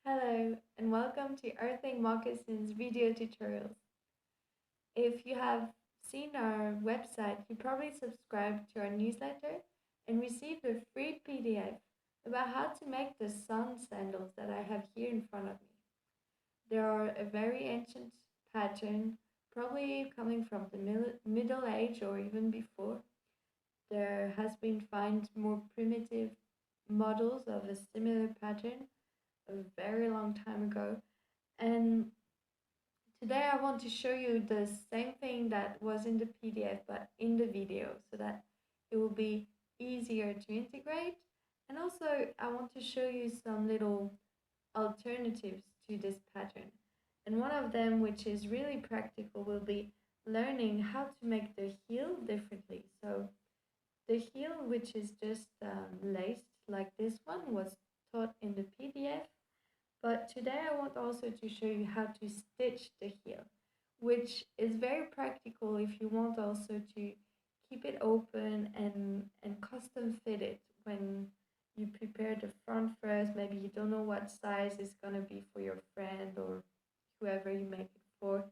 Hello and welcome to Earthing Moccasins video tutorials. If you have seen our website, you probably subscribed to our newsletter and received a free PDF about how to make the Sun Sandals that I have here in front of me. They are a very ancient pattern, probably coming from the Middle Age or even before. There has been found more primitive models of a similar pattern a very long time ago. And today I want to show you the same thing that was in the PDF but in the video so that it will be easier to integrate. And also I want to show you some little alternatives to this pattern. And one of them, which is really practical, will be learning how to make the heel differently. So the heel, which is just laced like this one, was taught in the PDF, but today I want also to show you how to stitch the heel, which is very practical if you want also to keep it open and custom fit it when you prepare the front first. Maybe you don't know what size is going to be for your friend or whoever you make it for.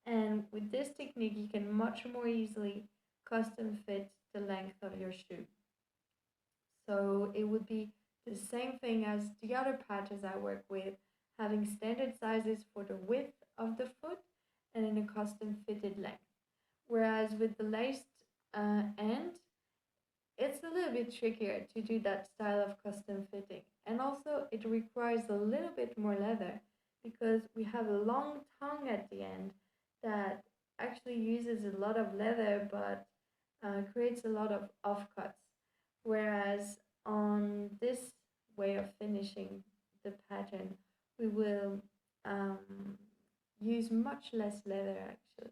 And with this technique, you can much more easily custom fit the length of your shoe. So it would be the same thing as the other patterns I work with, having standard sizes for the width of the foot and in a custom fitted length. Whereas with the laced end, it's a little bit trickier to do that style of custom fitting. And also it requires a little bit more leather because we have a long tongue at the end that actually uses a lot of leather but creates a lot of offcuts. Whereas on this way of finishing the pattern, we will um, use much less leather actually.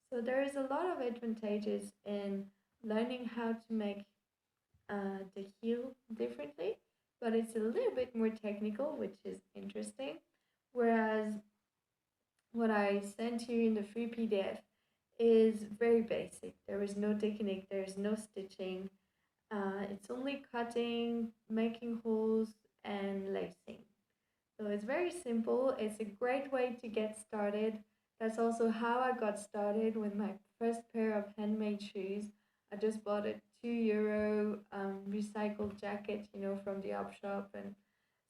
So there is a lot of advantages in learning how to make the heel differently, but it's a little bit more technical, which is interesting. Whereas what I sent you in the free PDF is very basic. There is no technique, there is no stitching. It's only cutting, making holes, and lacing. So it's very simple. It's a great way to get started. That's also how I got started with my first pair of handmade shoes. I just bought a €2 recycled jacket, from the op shop and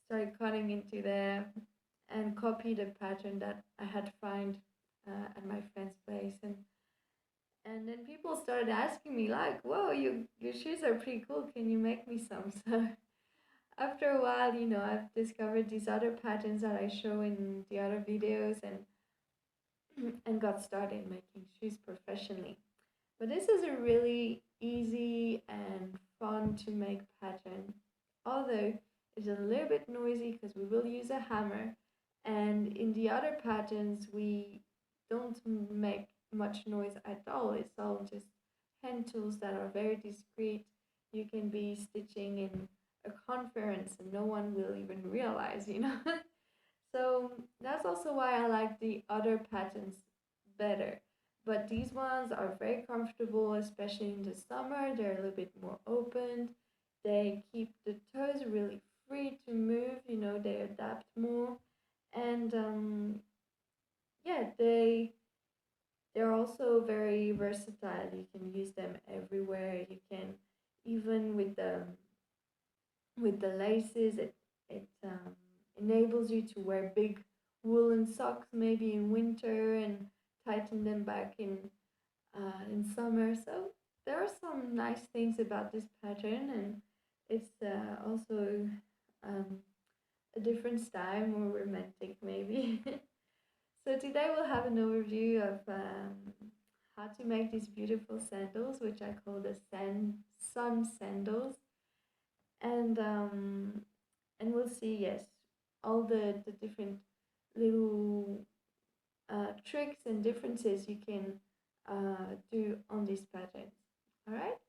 started cutting into there and copied a pattern that I had found at my friend's place. And then people started asking me like, "Whoa, your shoes are pretty cool. Can you make me some?" So after a while, I've discovered these other patterns that I show in the other videos and got started making shoes professionally. But this is a really easy and fun to make pattern, although it's a little bit noisy because we will use a hammer. And in the other patterns, we don't make much noise at all. It's all just hand tools that are very discreet. You can be stitching in a conference and no one will even realize. So that's also why I like the other patterns better. But these ones are very comfortable, especially in the summer. They're a little bit more open. They keep the toes really free to move, they adapt more. And yeah, they're also very versatile. You can use them everywhere. You can even with the laces, it enables you to wear big woolen socks maybe in winter and tighten them back in summer. So there are some nice things about this pattern, and it's also um, a different style, more romantic maybe. So today we'll have an overview of how to make these beautiful sandals, which I call the Sun Sandals, and we'll see, yes, all the different little tricks and differences you can do on these patterns. All right.